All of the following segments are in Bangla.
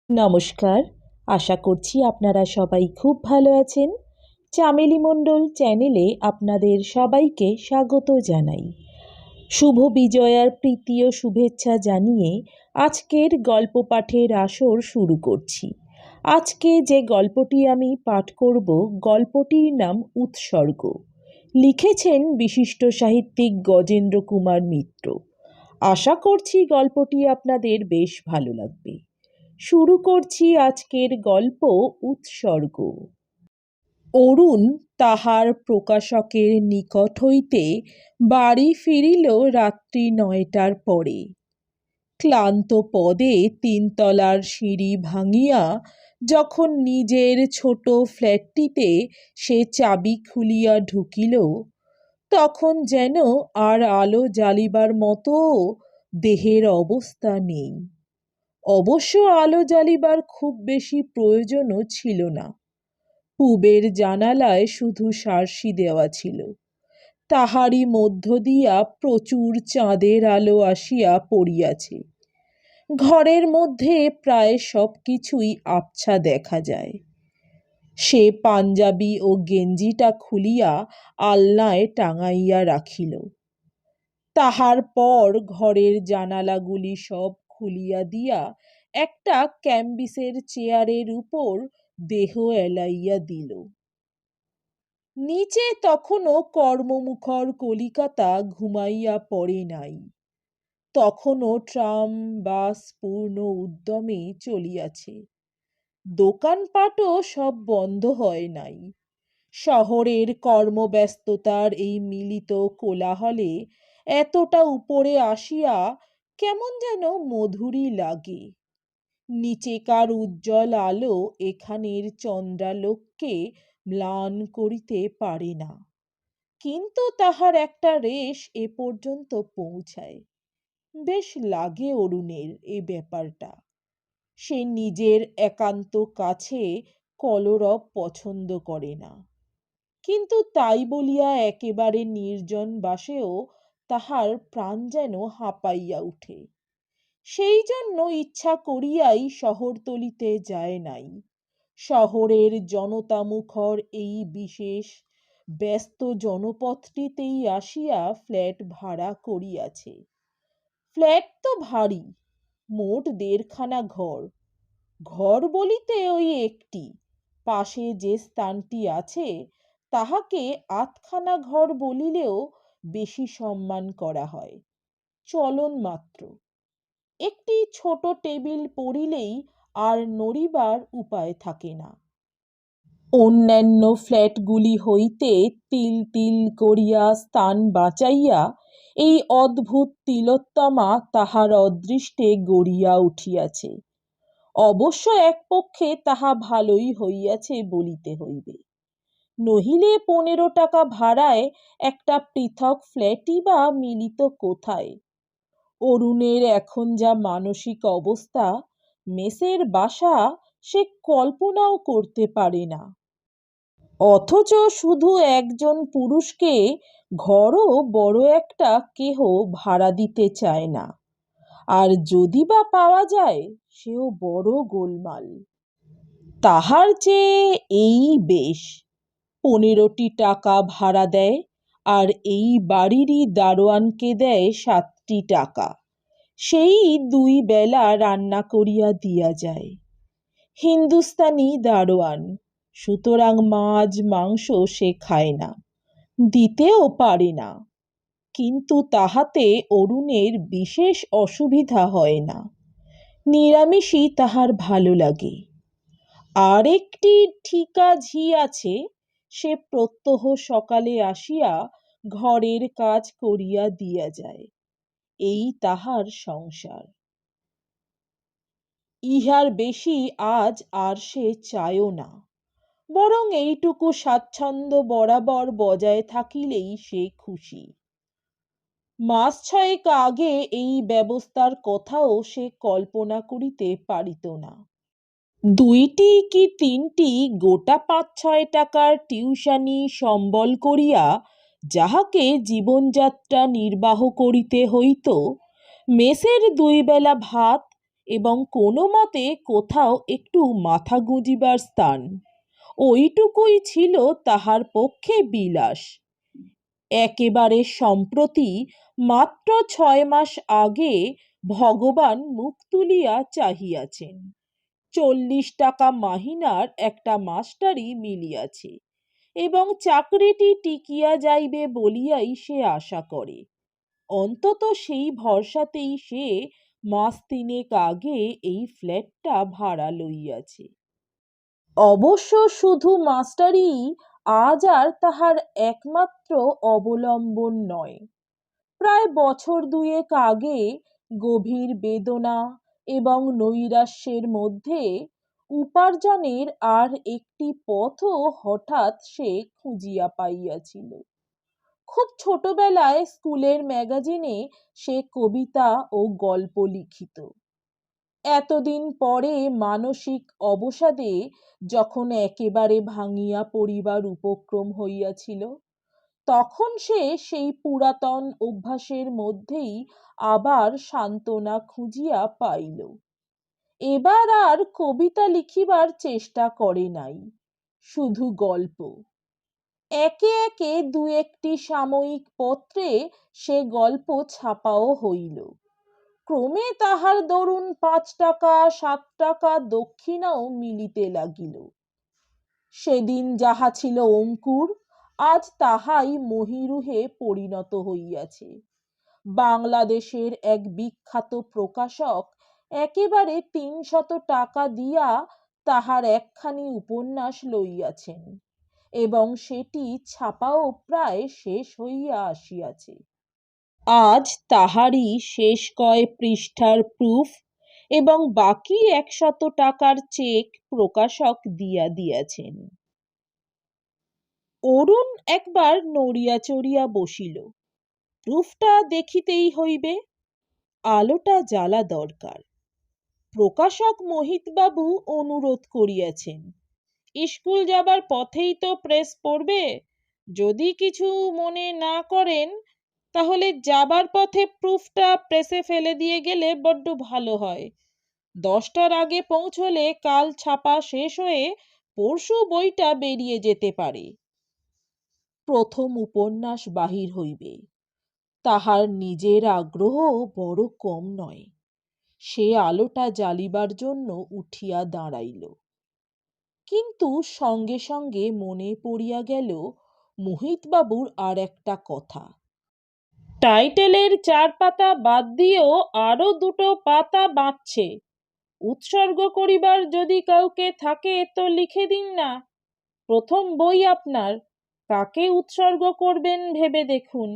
নমস্কার। আশা করছি আপনারা সবাই খুব ভালো আছেন। চামেলি মণ্ডল চ্যানেলে আপনাদের সবাইকে স্বাগত জানাই। শুভ বিজয়ার প্রীতি ও শুভেচ্ছা জানিয়ে আজকের গল্প পাঠের আসর শুরু করছি। আজকে যে গল্পটি আমি পাঠ করব, গল্পটির নাম উৎসর্গ। লিখেছেন বিশিষ্ট সাহিত্যিক গজেন্দ্র কুমার মিত্র। আশা করছি গল্পটি আপনাদের বেশ ভালো লাগবে। শুরু করছি আজকের গল্প উৎসর্গ। অরুণ তাহার প্রকাশকের নিকট হইতে বাড়ি ফিরিল রাত্রি ৯টার পরে। ক্লান্ত পদে ৩ তলার সিঁড়ি ভাঙিয়া যখন নিজের ছোট ফ্ল্যাটটিতে সে চাবি খুলিয়া ঢুকিল, তখন যেন আর আলো জ্বালিবার মতো দেহের অবস্থা নেই। অবশ্য আলো জ্বালিবার খুব বেশি প্রয়োজনও ছিল না। পূবের জানালায় শুধু সার্সি দেওয়া ছিল, তাহারই মধ্য দিয়া প্রচুর চাঁদের আলো আসিয়া পড়িয়াছে। ঘরের মধ্যে প্রায় সব কিছুই আবছা দেখা যায়। সে পাঞ্জাবি ও গেঞ্জিটা খুলিয়া আলনায় টাঙাইয়া রাখিল। তাহার পর ঘরের জানালাগুলি সব খুলিয়া দিয়া একটা ক্যাম্বিসের চেয়ারের উপর দেহ এলাইয়া দিল। নিচে তখনও কর্মমুখর কলিকাতা ঘুমাইয়া পড়ে নাই। তখনও ট্রাম বাস পূর্ণ উদ্যমে চলিয়াছে। দোকানপাটও সব বন্ধ হয় নাই। শহরের কর্মব্যস্ততার এই মিলিত কোলাহলে এতটা উপরে আসিয়া কেমন যেন মধুরই লাগে। নিচেকার উজ্জ্বল আলো এখানের চন্দ্রালোককে ম্লান করিতে পারে না, কিন্তু তাহার একটা রেশ এ পর্যন্ত পৌঁছায়। বেশ লাগে অরুণের এ ব্যাপারটা। সে নিজের একান্ত কাছে কলরব পছন্দ করে না, কিন্তু তাই বলিয়া একেবারে নির্জন বাসেও তাহার প্রাণ যেন হাঁপাইয়া উঠে। সেই জন্য ইচ্ছা করিয়াই শহরতলিতে যায় নাই। শহরের জনতামুখর এই বিশেষ ব্যস্ত জনপথটিতেই আসিয়া ফ্ল্যাট ভাড়া করিয়াছে। ফ্ল্যাট তো ভারী, মোট ১.৫খানা ঘর। ঘর বলিতে ওই একটি, পাশে যে স্থানটি আছে তাহাকে ৮খানা ঘর বলিলেও বেশি সম্মান করা হয়। চলন মাত্র। একটি ছোট টেবিল পড়িলেই আর নড়িবার উপায় থাকে না। অন্যান্য ফ্ল্যাটগুলি হইতে তিল তিল করিয়া স্থান বাঁচাইয়া এই অদ্ভুত তিলোত্তমা তাহার অদৃষ্টে গড়িয়া উঠিয়াছে। অবশ্য এক পক্ষে তাহা ভালোই হইয়াছে বলিতে হইবে, নহিলে ১৫ টাকা ভাড়ায় একটা পৃথক ফ্ল্যাটই বা মিলিত কোথায়? অরুণের এখন যা মানসিক অবস্থা, মেসের বাসা সে কল্পনাও করতে পারে না। অথচ শুধু একজন পুরুষকে ঘরও বড় একটা কেহ ভাড়া দিতে চায় না, আর যদি বা পাওয়া যায় সেও বড় গোলমাল। তাহার চেয়ে এই বেশ। ১৫টি টাকা ভাড়া দেয়, আর এই বাড়িরই দারোয়ানকে দেয় ৭টি টাকা। সেই ২ বেলা রান্না করিয়া দিয়া যায়। হিন্দুস্তানি দারোয়ান, সুতরাং মাছ মাংস সে খায় না, দিতেও পারে না। কিন্তু তাহাতে অরুণের বিশেষ অসুবিধা হয় না। নিরামিষই তাহার ভালো লাগে। আর একটি ঠিকা ঝি আছে, সে প্রত্যহ সকালে আসিয়া ঘরের কাজ করিয়া দিয়া যায়। এই তাহার সংসার। ইহার বেশি আজ আর সে চায়ও না, বরং এইটুকু স্বাচ্ছন্দ্য বরাবর বজায় থাকিলেই সে খুশি। মাস ৬ আগে এই ব্যবস্থার কথাও সে কল্পনা করিতে পারিত না। ২টি কি ৩টি গোটা ৫-৬ টাকার টিউশনি সম্বল করিয়া যাহাকে জীবনযাত্রা নির্বাহ করিতে হইত, মেসের ২ বেলা ভাত এবং কোনো মতে কোথাও একটু মাথা গুঁজিবার স্থান, ওইটুকুই ছিল তাহার পক্ষে বিলাস। একেবারে সম্প্রতি মাত্র 6 মাস আগে ভগবান মুখ তুলিয়া চাহিয়াছেন। 40 টাকা মাহিনার একটা মাস্টারি মিলিয়াছে এবং চাকরিটি টিকিয়া যাইবে বলিয়াই সে আশা করে। অন্তত সেই ভরসাতেই সে মাস 3 আগে এই ফ্ল্যাটটা ভাড়া লইয়াছে। অবশ্য শুধু মাস্টারিই আজ আর তাহার একমাত্র অবলম্বন নয়। প্রায় বছর 2 আগে গভীর বেদনা এবং নৈরাশ্যের মধ্যে উপার্জনের আর একটি পথও হঠাৎ সে খুঁজিয়া পাইয়াছিল। খুব ছোটবেলায় স্কুলের ম্যাগাজিনে সে কবিতা ও গল্প লিখিত। এতদিন পরে মানসিক অবসাদে যখন একেবারে ভাঙিয়া পড়িবার উপক্রম হইয়াছিল, তখন সে সেই পুরাতন অভ্যাসের মধ্যেই আবার সান্ত্বনা খুঁজিয়া পাইল। এবার আর কবিতা লিখিবার চেষ্টা করে নাই, শুধু গল্প। একে একে 2-1টি সাময়িক পত্রে সে গল্প ছাপাও হইল। ক্রমে তাহার দরুন 5 টাকা 7 টাকা দক্ষিণাও মিলিতে লাগিল। সেদিন যাহা ছিল অঙ্কুর, আজ তাহাই মহীরুহে পরিণত হইয়াছে। বাংলাদেশের এক বিখ্যাত প্রকাশক একেবারে 300 টাকা দিয়া তাহার একখানি উপন্যাস লইয়াছেন এবং সেটি ছাপাও প্রায় শেষ হইয়া আসিয়াছে। আজ তাহারই শেষ কয় পৃষ্ঠার প্রুফ এবং বাকি 100 টাকার চেক প্রকাশক দিয়া দিয়াছেন। অরুণ একবার নড়িয়া চড়িয়া বসিল। প্রুফটা দেখিতেই হইবে, আলোটা জ্বালা দরকার। প্রকাশক মোহিতবাবু অনুরোধ করিয়াছেন, স্কুল যাবার পথেই তো প্রেস পড়বে, যদি কিছু মনে না করেন তাহলে যাবার পথে প্রুফটা প্রেসে ফেলে দিয়ে গেলে বড্ড ভালো হয়। 10টার আগে পৌঁছলে কাল ছাপা শেষ হয়ে পরশু বইটা বেরিয়ে যেতে পারে। প্রথম উপন্যাস বাহির হইবে, তাহার নিজের আগ্রহ বড় কম নয়। সে আলোটা জ্বালিবার জন্য উঠিয়া দাঁড়াইল, কিন্তু সঙ্গে সঙ্গে মনে পড়িয়া গেল মোহিতবাবুর আর একটা কথা। টাইটেলের 4 পাতা বাদ দিয়েও আরো 2টো পাতা বাঁচছে। উৎসর্গ করিবার যদি কাউকে থাকে তো লিখে দিন না। প্রথম বই আপনার, কাকে উৎসর্গ করবেন ভেবে দেখুন।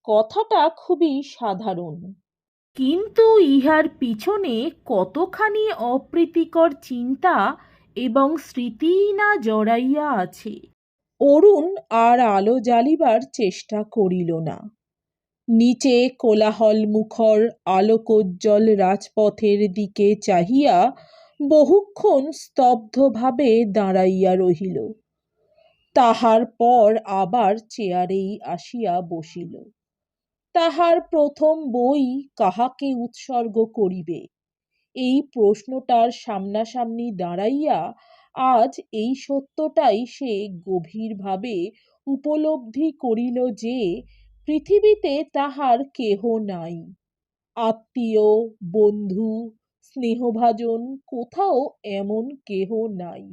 কথাটা খুবই সাধারণ, কিন্তু ইহার পিছনে কতখানি অপ্রীতিকর চিন্তা এবং স্মৃতিই না জড়াইয়া আছে। অরুণ আর আলো জ্বালিবার চেষ্টা করিল না। নিচে কোলাহল মুখর আলোকোজ্জ্বল রাজপথের দিকে চাহিয়া বহুক্ষণ স্তব্ধভাবে দাঁড়াইয়া রহিল। তাহার পর আবার চেয়ারেই আসিয়া বসিল। তাহার প্রথম বই কাহাকে উৎসর্গ করিবে, এই প্রশ্নটার সামনাসামনি দাঁড়াইয়া আজ এই সত্যটাই সে গভীরভাবে উপলব্ধি করিল যে পৃথিবীতে তাহার কেহ নাই। আত্মীয়, বন্ধু, স্নেহভাজন কোথাও এমন কেহ নাই,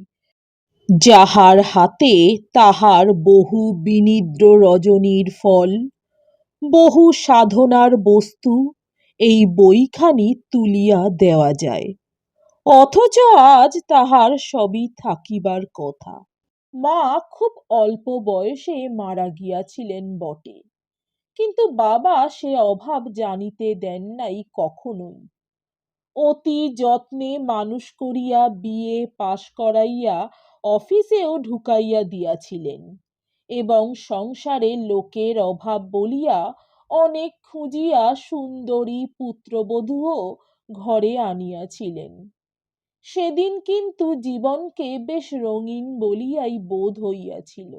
যাহার হাতে তাহার বহু বিনিদ্র রজনীর ফল, বহু সাধনার বস্তু এই বইখানি তুলিয়া দেওয়া যায়। অথচ আজ তাহার সবই থাকিবার কথা। মা খুব অল্প বয়সে মারা গিয়াছিলেন বটে, কিন্তু বাবা সে অভাব জানিতে দেন নাই কখনোই। অতি যত্নে মানুষ করিয়া বিএ পাশ করাইয়া অফিসেও ঢুকাইয়া দিয়াছিলেন এবং সংসারে লোকের অভাব বলিয়া অনেক খুঁজিয়া সুন্দরী পুত্রবধূও ঘরে আনিয়াছিলেন। সেদিন কিন্তু জীবনকে বেশ রঙিন বলিয়াই বোধ হইয়াছিল।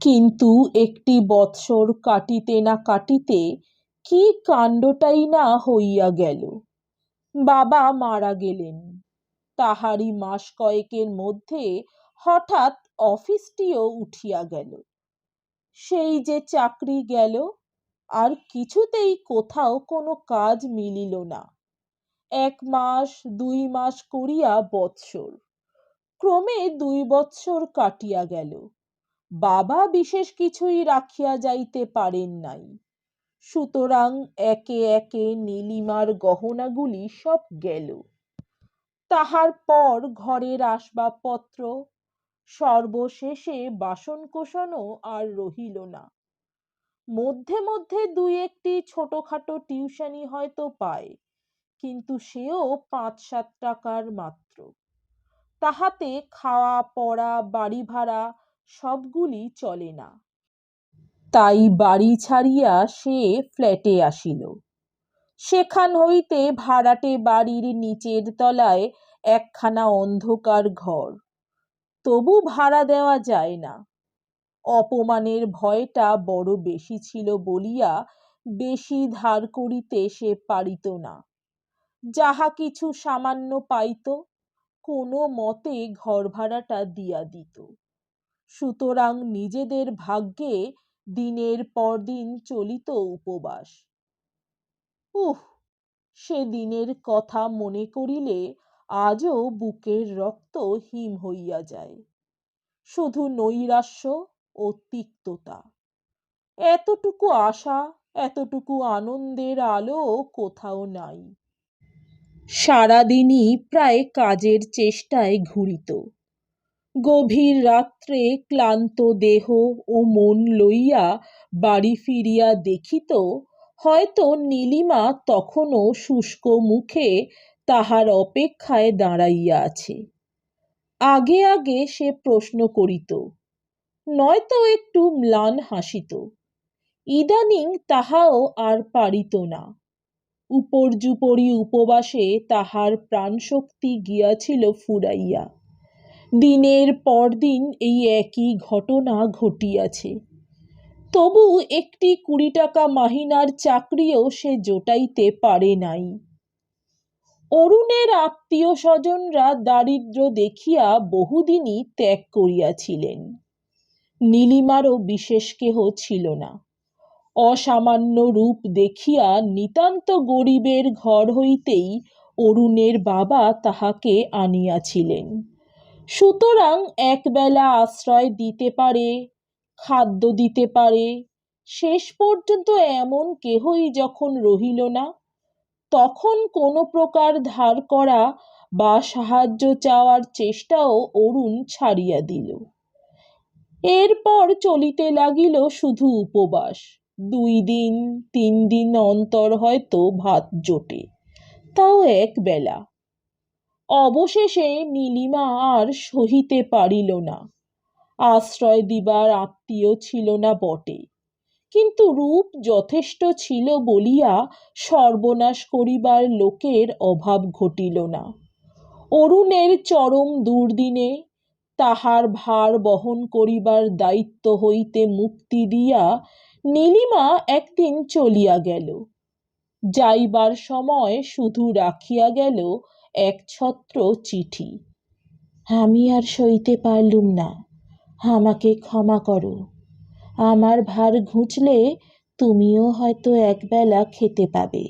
কিন্তু একটি বৎসর কাটিতে না কাটিতে কি কাণ্ডটাই না হইয়া গেল। বাবা মারা গেলেন। তাহারই মাস কয়েকের মধ্যে হঠাৎ অফিসটিও উঠিয়া গেল। সেই যে চাকরি গেল, আর কিছুতেই কোথাও কোনো কাজ মিলিল না। 1 মাস 2 মাস করিয়া বৎসর, ক্রমে 2 বৎসর কাটিয়া গেল। বাবা বিশেষ কিছুই রাখিয়া যাইতে পারেন নাই, সুতরাং একে একে নীলিমার গহনাগুলি সব গেল। তাহার পর ঘরের আসবাবপত্র, সর্বশেষে বাসনকোসনও আর রহিল না। মধ্যে মধ্যে 2-1টি ছোটখাটো টিউশনি হয়তো পায়, কিন্তু সেও 5-7 টাকার মাত্র। তাহাতে খাওয়া পড়া বাড়ি ভাড়া সবগুলি চলে না। তাই বাড়ি ছাড়িয়া সে ফ্ল্যাটে আসিল। সেখান হইতে ভাড়াটে বাড়ির নিচের তলায় একখানা অন্ধকার ঘর, তবু ভাড়া দেওয়া যায় না। অপমানের ভয়টা বড় বেশি ছিল বলিয়া বেশি ধার করিতে সে পারিত না। যাহা কিছু সামান্য পাইত, কোনো মতে ঘর ভাড়াটা দিয়া দিত। সুতরাং নিজেদের ভাগ্যে দিনের পর দিন চলিত উপবাস। সে দিনের কথা মনে করিলে আজও বুকের রক্ত হিম হইয়া যায়। শুধু নৈরাশ্য ও তিক্ততা। এতটুকু আশা, এতটুকু আনন্দের আলো কোথাও নাই। সারাদিনই প্রায় কাজের চেষ্টায় ঘুরিত। গভীর রাত্রে ক্লান্ত দেহ ও মন লইয়া বাড়ি ফিরিয়া দেখিত, হয়তো নীলিমা তখনও শুষ্ক মুখে তাহার অপেক্ষায় দাঁড়াইয়া আছে। আগে আগে সে প্রশ্ন করিত, নয়তো একটু ম্লান হাসিত। ইদানিং তাহাও আর পারিত না। উপর্যুপরি উপবাসে তাহার প্রাণশক্তি গিয়াছিল ফুরাইয়া। দিনের পর দিন এই একই ঘটনা ঘটিয়াছে। তবু একটি 20 টাকা মাহিনার চাকরিও সে জোটাইতে পারে নাই। অরুণের আত্মীয় স্বজনরা দারিদ্র দেখিয়া বহুদিনই ত্যাগ করিয়াছিলেন। নীলিমারও বিশেষ কেহ ছিল না। অসামান্য রূপ দেখিয়া নিতান্ত গরিবের ঘর হইতেই অরুণের বাবা তাহাকে আনিয়াছিলেন। সুতরাং একবেলা আশ্রয় দিতে পারে, খাদ্য দিতে পারে, শেষ পর্যন্ত এমন কেহই যখন রহিল না, তখন কোনো প্রকার ধার করা বা সাহায্য চাওয়ার চেষ্টাও অরুণ ছাড়িয়া দিল। এরপর চলিতে লাগিল শুধু উপবাস। 2 দিন 3 দিন অন্তর হয়তো ভাত জোটে, তাও একবেলা। অবশেষে নীলিমা আর সহিতে পারিল না। আশ্রয় দিবার আত্মীয় ছিল না বটে, কিন্তু রূপ যথেষ্ট ছিল বলিয়া সর্বনাশ করিবার লোকের অভাব ঘটিল না। অরুণের চরম দুর্দিনে তাহার ভার বহন করিবার দায়িত্ব হইতে মুক্তি দিয়া নীলিমা একদিন চলিয়া গেল। যাইবার সময় শুধু রাখিয়া গেল এক ছত্র চিঠি। আমি আর সইতে পারলুম না, আমাকে ক্ষমা করো। আমার ভার ঘুচলে তুমিও হয়তো একবেলা খেতে পাবে।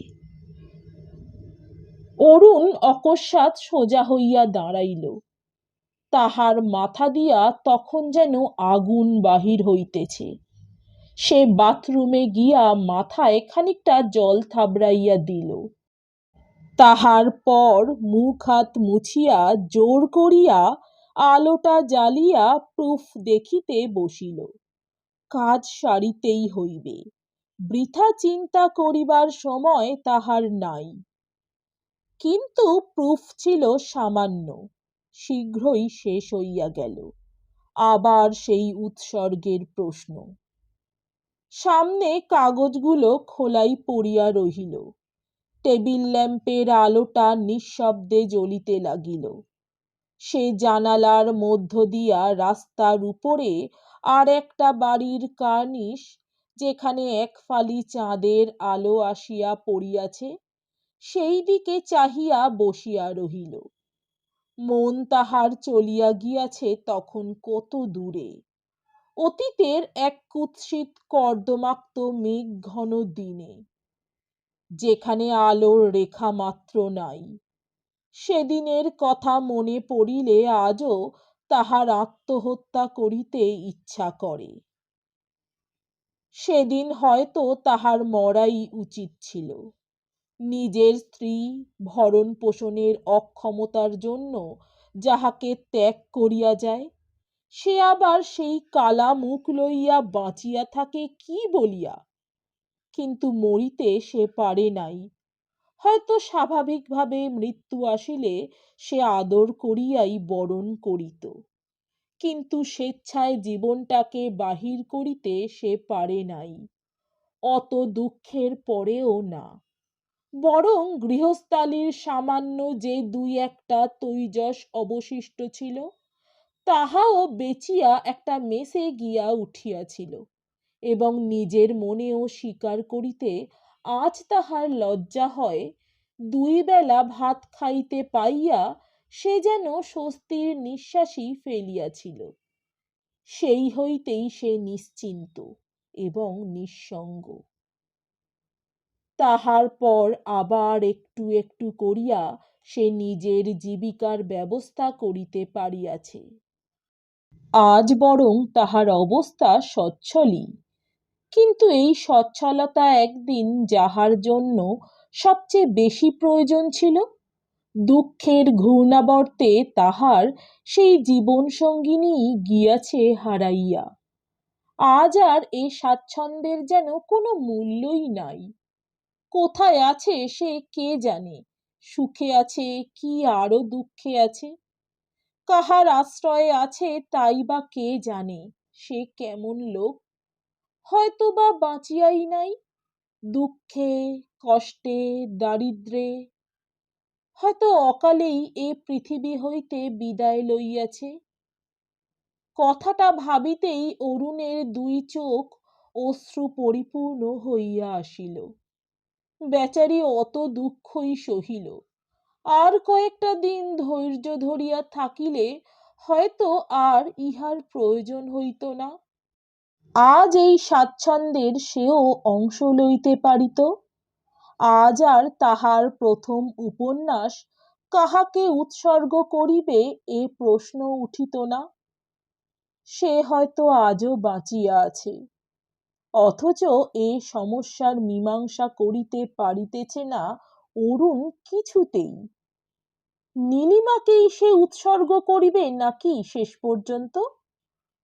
অরুণ অকস্মাৎ সোজা হইয়া দাঁড়াইল। তাহার মাথা দিয়া তখন যেন আগুন বাহির হইতেছে। সে বাথরুমে গিয়া মাথায় খানিকটা জল থাবড়াইয়া দিল। তাহার পর মুখ হাত মুছিয়া জোর করিয়া আলোটা জ্বালিয়া প্রুফ দেখিতে বসিল। কাজ সারিতেই হইবে, বৃথা চিন্তা করিবার সময় তাহার নাই। কিন্তু প্রুফ ছিল সামান্য, শীঘ্রই শেষ হইয়া গেল। আবার সেই উৎসর্গের প্রশ্ন। সামনে কাগজগুলো খোলাই পড়িয়া রহিল। টেবিল ল্যাম্পের আলোটা নিঃশব্দে জ্বলিতে লাগিল। সে জানালার মধ্য দিয়া রাস্তার উপরে আর একটা বাড়ির কার্নিশ, যেখানে এক ফালি চাঁদের আলো আসিয়া পড়িয়াছে, সেই দিকে চাহিয়া বসিয়া রহিল। মন তাহার চলিয়া গিয়াছে তখন কত দূরে, অতীতের এক কুৎসিত কর্দমাক্ত মেঘ ঘন দিনে, যেখানে আলোর রেখা মাত্র নাই। সেদিনের কথা মনে পড়িলে আজও তাহার আত্মহত্যা করিতে ইচ্ছা করে। সেদিন হয়তো তাহার মরাই উচিত ছিল। নিজের স্ত্রী ভরণ পোষণের অক্ষমতার জন্য যাহাকে ত্যাগ করিয়া যায়, সে আবার সেই কালা মুখ লইয়া বাঁচিয়া থাকে কি বলিয়া? কিন্তু মরিতে সে পারে নাই। হয়তো স্বাভাবিকভাবে মৃত্যু আসিলে সে আদর করিয়াই বরণ করিত, কিন্তু স্বেচ্ছায় জীবনটাকে বাহির করিতে সে পারে নাই, অত দুঃখের পরেও না। বরং গৃহস্থালির সামান্য যে দুই একটা তৈজস অবশিষ্ট ছিল, তাহাও বেচিয়া একটা মেসে গিয়া উঠিয়াছিল, এবং নিজের মনেও স্বীকার করিতে আজ তাহার লজ্জা হয়, দুই বেলা ভাত খাইতে পাইয়া সে যেন স্বস্তির নিঃশ্বাসই ফেলিয়াছিল। সেই হইতেই সে নিশ্চিন্ত এবং নিঃসঙ্গ। তাহার পর আবার একটু একটু করিয়া সে নিজের জীবিকার ব্যবস্থা করিতে পারিয়াছে। আজ বরং তাহার অবস্থা সচ্ছলই, কিন্তু এই সচ্ছলতা একদিন যাহার জন্য সবচেয়ে বেশি প্রয়োজন ছিল, দুঃখের ঘূর্ণাবর্তে তাহার সেই জীবন সঙ্গিনী গিয়াছে হারাইয়া। আজ আর এ স্বাচ্ছন্দ্যের যেন কোনো মূল্যই নাই। কোথায় আছে সে কে জানে, সুখে আছে কি আরো দুঃখে আছে, কাহার আশ্রয়ে আছে তাই বা কে জানে, সে কেমন লোক, হয়তো বা বাঁচিয়াই নাই, দুঃখে কষ্টে দারিদ্রে, হয়তো অকালেই এ পৃথিবী হইতে বিদায় লইয়াছে। কথাটা ভাবিতেই অরুণের দুই চোখ অশ্রু পরিপূর্ণ হইয়া আসিল। বেচারি অত দুঃখই সহিল, আর কয়েকটা দিন ধৈর্য ধরিয়া থাকিলে হয়তো আর ইহার প্রয়োজন হইত না। আজ এই স্বাচ্ছন্দ্যের সেও অংশ লইতে পারিত। আজ আর তাহার প্রথম উপন্যাস কাহাকে উৎসর্গ করিবে এ প্রশ্ন উঠিত না। সে হয়তো আজও বাঁচিয়া আছে, অথচ এ সমস্যার মীমাংসা করিতে পারিতেছে না অরুণ কিছুতেই। নীলিমাকেই সে উৎসর্গ করিবে নাকি শেষ পর্যন্ত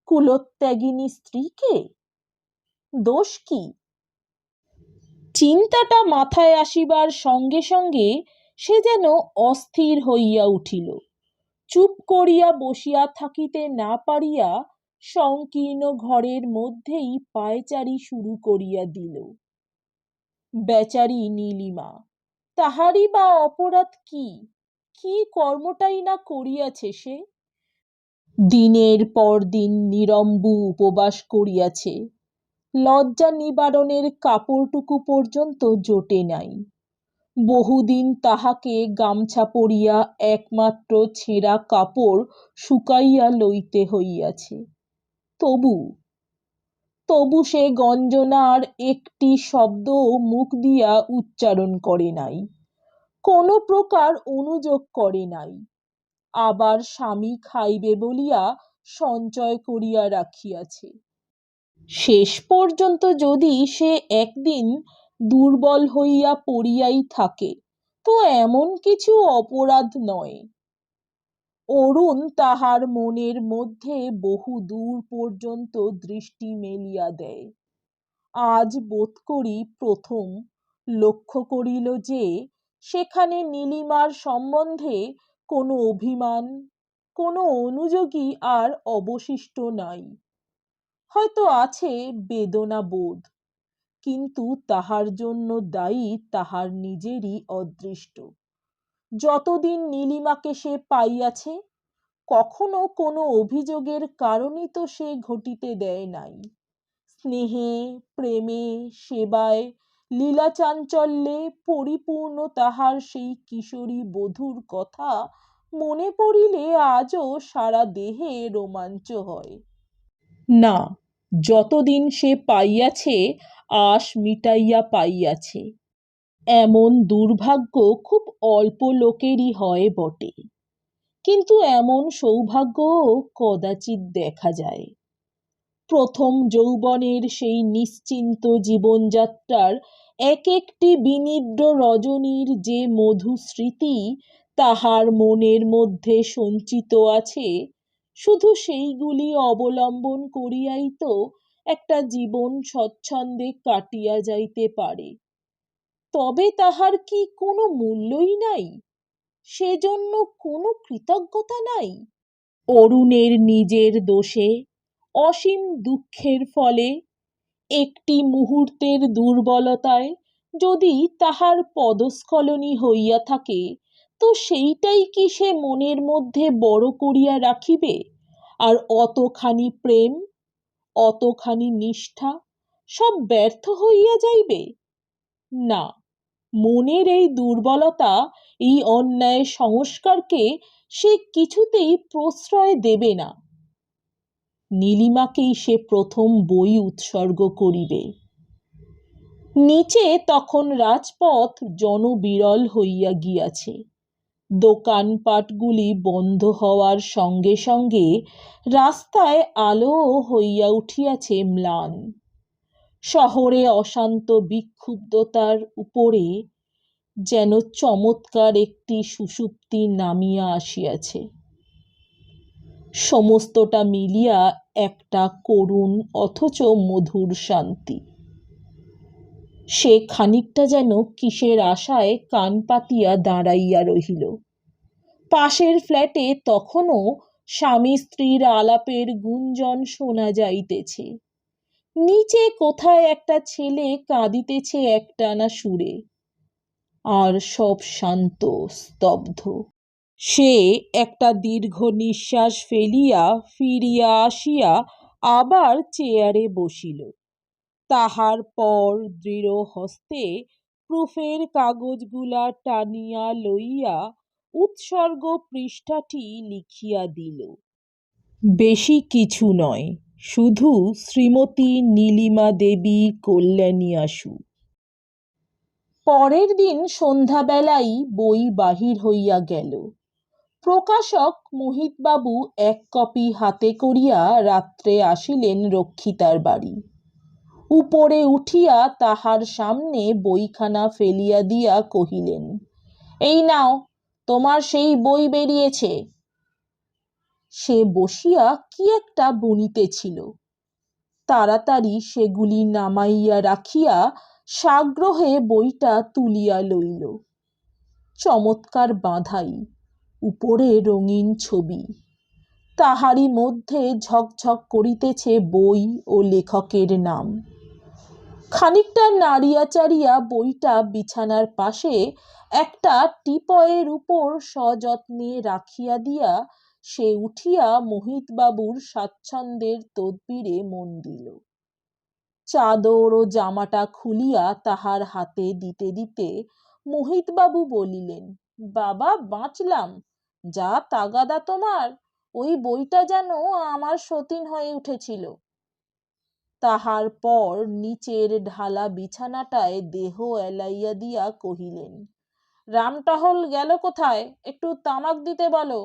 কুলত্যাগিনী স্ত্রীকে? দোষ কি? চিন্তাটা মাথায় আসিবার সঙ্গে সঙ্গে সে যেন অস্থির হইয়া উঠিল। চুপ করিয়া বসিয়া থাকিতে না পারিয়া সংকীর্ণ ঘরের মধ্যেই পায়চারি শুরু করিয়া দিল। বেচারি নীলিমা, তাহারই বা অপরাধ কি? কি কর্মটাই না করিয়াছে সে? দিনের পর দিন নিরম্বু উপবাস করিয়াছে, লজ্জা নিবারণের কাপড়টুকু পর্যন্ত জোটে নাই। বহুদিন তাহাকে গামছা পরিয়া একমাত্র ছেঁড়া কাপড় শুকাইয়া লইতে হইয়াছে। তবু তবু সে গঞ্জনার একটি শব্দও মুখ দিয়া উচ্চারণ করে নাই, কোনো প্রকার অনুযোগ করে নাই। আবার স্বামী খাইবে বলিয়া সঞ্চয় করিয়া রাখিয়াছে। শেষ পর্যন্ত যদি সে একদিন দুর্বল হইয়া পড়িয়াই থাকে, তো এমন কিছু অপরাধ নয়। অরুণ তাহার মনের মধ্যে বহু দূর পর্যন্ত দৃষ্টি মেলিয়া দেয়। আজ বোধ করি প্রথম লক্ষ্য করিল যে সেখানে নীলিমার সম্বন্ধে কোনো অভিমান, কোনো অনুযোগী আর অবশিষ্ট নাই। হয়তো আছে বেদনা বোধ, কিন্তু তাহার জন্য দায়ী তাহার নিজেরই অদৃষ্ট। যতদিন নীলিমাকে সে পাইয়াছে, কখনো কোনো অভিযোগের কারণই তো সে ঘটিতে দেয় নাই। স্নেহে প্রেমে সেবায় লীলা চাঞ্চল্যে পরিপূর্ণ তাহার সেই কিশোরী বধূর কথা মনে পড়িলে আজও সারা দেহে রোমাঞ্চ হয়। না, যতদিন সে পাইয়াছে আশ মিটাইয়া পাইয়াছে, এমন দুর্ভাগ্য খুব অল্প লোকেরই হয় বটে, কিন্তু এমন সৌভাগ্যও কদাচিৎ দেখা যায়। প্রথম যৌবনের সেই নিশ্চিন্ত জীবনযাত্রার এক একটি বিনিদ্র রজনীর যে মধু স্মৃতি তাহার মনের মধ্যে সঞ্চিত আছে, শুধু সেইগুলি অবলম্বন করিয়াই তো একটা জীবন স্বচ্ছন্দে কাটিয়া যাইতে পারে। তবে তাহার কি কোনো মূল্যই নাই? সেজন্য কোনো কৃতজ্ঞতা নাই? অরুণের নিজের দোষে, অসীম দুঃখের ফলে, একটি মুহূর্তের দুর্বলতায় যদি তাহার পদস্খলনই হইয়া থাকে, তো সেইটাই কি সে মনের মধ্যে বড় করিয়া রাখিবে? আর অতখানি প্রেম, অতখানি নিষ্ঠা সব ব্যর্থ হইয়া যাইবে? না, মনের এই দুর্বলতা, এই অন্যায় সংস্কারকে সে কিছুতেই প্রশ্রয় দেবে না। নীলিমাকেই সে প্রথম বই উৎসর্গ করিবে। নিচে তখন রাজপথ জনবিরল হইয়া গিয়াছে। দোকানপাটগুলি বন্ধ হওয়ার সঙ্গে সঙ্গে রাস্তায় আলোও হইয়া উঠিয়াছে ম্লান। শহরে অশান্ত বিক্ষুব্ধতার উপরে যেন চমৎকার একটি সুষুপ্তি নামিয়া আসিয়াছে। সমস্তটা মিলিয়া একটা করুণ অথচ মধুর শান্তি। সে খানিকটা যেন কিসের আশায় কান পাতিয়া দাঁড়াইয়া রহিল। পাশের ফ্ল্যাটে তখনও স্বামী স্ত্রীর আলাপের গুঞ্জন শোনা যাইতেছে। নিচে কোথায় একটা ছেলে কাঁদিতেছে একটানা সুরে। আর সব শান্ত, স্তব্ধ। সে একটা দীর্ঘ নিঃশ্বাস ফেলিয়া ফিরিয়া আসিয়া আবার চেয়ারে বসিল। তাহার পর দৃঢ় হস্তে প্রুফের কাগজগুলা টানিয়া লইয়া উৎসর্গ পৃষ্ঠাটি লিখিয়া দিল। বেশি কিছু নয়, শুধু শ্রীমতী নীলিমা দেবী কল্যাণী আশু। পরের দিন সন্ধ্যাবেলাই বই বাহির হইয়া গেল। প্রকাশক মোহিতবাবু এক কপি হাতে করিয়া রাত্রে আসিলেন রক্ষিতার বাড়ি। উপরে উঠিয়া তাহার সামনে বইখানা ফেলিয়া দিয়া কহিলেন, এই নাও, তোমার সেই বই বেরিয়েছে। সে বসিয়া কি একটা বুনিতেছিল। তাড়াতাড়ি সেগুলি নামাইয়া রাখিয়া সাগ্রহে বইটা তুলিয়া লইল। চমৎকার বাঁধাই, উপরে রঙিন ছবি, তাহারই মধ্যে ঝকঝক করিতেছে বই ও লেখকের নাম। খানিকটা নাড়িয়া চাড়িয়া বইটা বিছানার পাশে একটা টিপয়ের উপর সযত্নে রাখিয়া দিয়া সে উঠিয়া মোহিতবাবুর স্বাচ্ছন্দ্যের তদবিরে মন দিল। চাদর ও জামাটা খুলিয়া তাহার হাতে দিতে দিতে মোহিতবাবু বলিলেন, বাবা বাঁচলাম, যা তাগাদা তোমার, ওই বইটা যেন আমার সতীন হয়ে উঠেছিল। তাহার পর নিচের ঢালা বিছানাটায় দেহ এলাইয়া দিয়া কহিলেন, রামটহল গেল কোথায়? একটু তামাক দিতে বলো।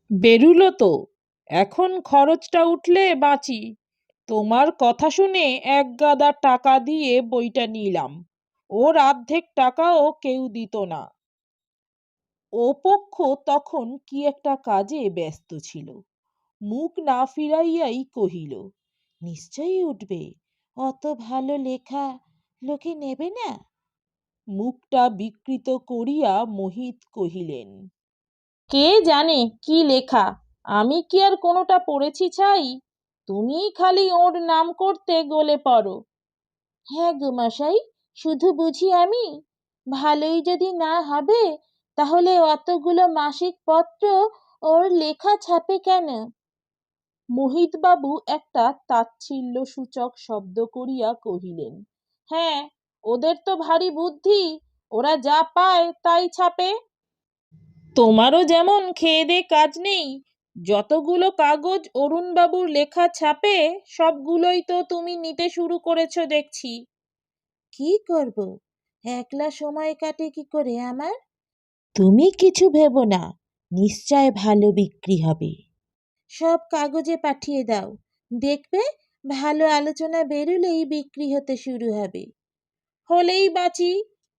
বেরুলো তো, এখন খরচটা উঠলে বাঁচি। তোমার কথা শুনে এক গাদা টাকা দিয়ে বইটা নিলাম, ওর অর্ধেক টাকাও কেউ দিত না। ও পক্ষ তখন কি একটা কাজে ব্যস্ত ছিল, মুখ না ফিরাইয়াই কহিল, নিশ্চয়ই উঠবে, অত ভালো লেখা লোকে নেবে না। মুখটা বিকৃত করিয়া মোহিত কহিলেন, কে জানে কি লেখা, আমি কি আর কোনোটা পড়েছি ছাই? তুমি খালি ওর নাম করতে গলে পড়ো। হ্যাঁ গো মশাই, শুধু বুঝি আমি? ভালোই যদি না হবে তাহলে অতগুলো মাসিক পত্র ওর লেখা ছাপে কেন? মোহিতবাবু একটা তাচ্ছিল্য সূচক শব্দ করিয়া কহিলেন, হ্যাঁ, ওদের তো ভারী বুদ্ধি, ওরা যা পায় তাই ছাপে। তোমারও যেমন খেয়ে দে কাজ নেই, যতগুলো কাগজ অরুণবাবুর লেখা ছাপে সবগুলোই তো তুমি নিতে শুরু করেছো দেখছি। কি করব, একলা সময় কাটে কি করে আমার? তুমি কিছু ভেবো না, নিশ্চয় ভালো বিক্রি হবে। সব কাগজে পাঠিয়ে দাও, দেখবে ভালো আলোচনা বেরুলেই বিক্রি হতে শুরু হবে। হলেই বাঁচি,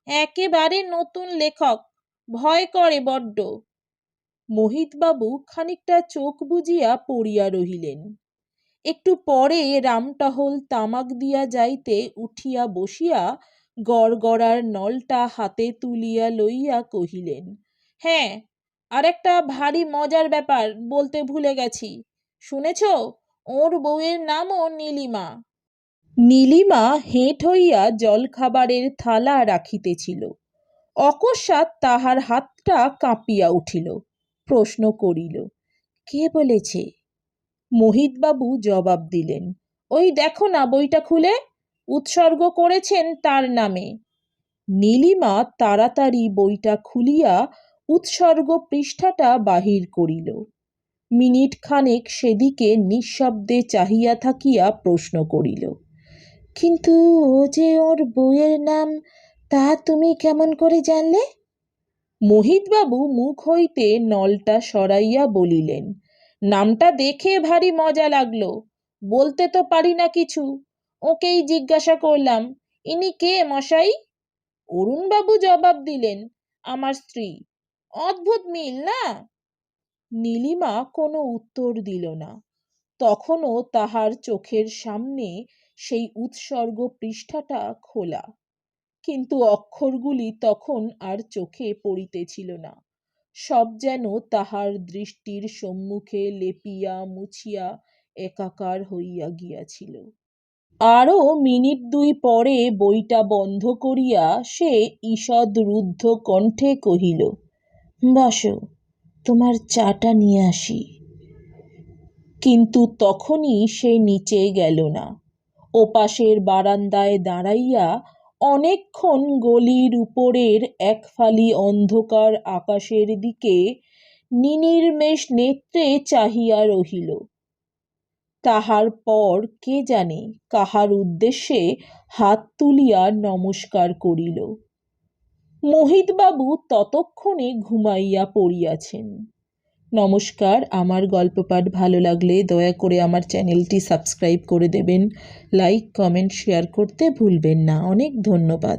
একেবারে নতুন লেখক, ভয় করে বড্ড। মোহিতবাবু খানিকটা চোখ বুজিয়া পড়িয়া রহিলেন। একটু পরে রামটহল তামাক দিয়া যাইতে উঠিয়া বসিয়া গড়গড়ার নলটা হাতে তুলিয়া লইয়া কহিলেন, হ্যাঁ, আর একটা ভারী মজার ব্যাপার বলতে ভুলে গেছি। শুনেছ, ওর বউয়ের নামও নীলিমা। নীলিমা হেঁট হইয়া জলখাবারের থালা রাখিতেছিল। অকস্মাৎ তাহার হাতটা কাঁপিয়া উঠিল। প্রশ্ন করিল, কে বলেছে? মোহিতবাবু জবাব দিলেন, ওই দেখো না বইটা খুলে, উৎসর্গ করেছেন তার নামে। নীলিমা তাড়াতাড়ি বইটা খুলিয়া উৎসর্গ পৃষ্ঠাটা বাহির করিল। মিনিট খানেক সেদিকে নিঃশব্দে চাহিয়া থাকিয়া প্রশ্ন করিল, কিন্তু ও যে ওর বউয়ের নাম, তা তুমি কেমন করে জানলে? মোহিতবাবু মুখ হইতে নলটা সরাইয়া বলিলেন, নামটা দেখে ভারী মজা লাগলো, বলতে তো পারি না কিছু, ওকেই জিজ্ঞাসা করলাম, ইনি কে মশাই? অরুণবাবু জবাব দিলেন, আমার স্ত্রী। অদ্ভুত মিল না? নীলিমা কোনো উত্তর দিল না। তখনও তাহার চোখের সামনে সেই উৎসর্গ পৃষ্ঠাটা খোলা, কিন্তু অক্ষরগুলি তখন আর চোখে পড়িতেছিল না। সব যেন তাহার দৃষ্টির সম্মুখে লেপিয়া মুছিয়া একাকার হইয়া গিয়াছিল। আরও মিনিট দুই পরে বইটা বন্ধ করিয়া সে ঈষৎ রুদ্ধ কণ্ঠে কহিল, বসো, তোমার চাটা নিয়ে আসি। কিন্তু তখনই সে নিচে গেল না। ওপাশের বারান্দায় দাঁড়াইয়া অনেকক্ষণ গলির উপরের একফালি অন্ধকার আকাশের দিকে নিনির্মেষ নেত্রে চাহিয়া রহিল। তাহার পর কে জানে কাহার উদ্দেশ্যে হাত তুলিয়া নমস্কার করিল। মোহিতবাবু ততক্ষণে ঘুমাইয়া পড়িয়াছেন। নমস্কার, আমার গল্প পাঠ ভালো লাগলে দয়া করে আমার চ্যানেলটি সাবস্ক্রাইব করে দেবেন, লাইক কমেন্ট শেয়ার করতে ভুলবেন না। অনেক ধন্যবাদ।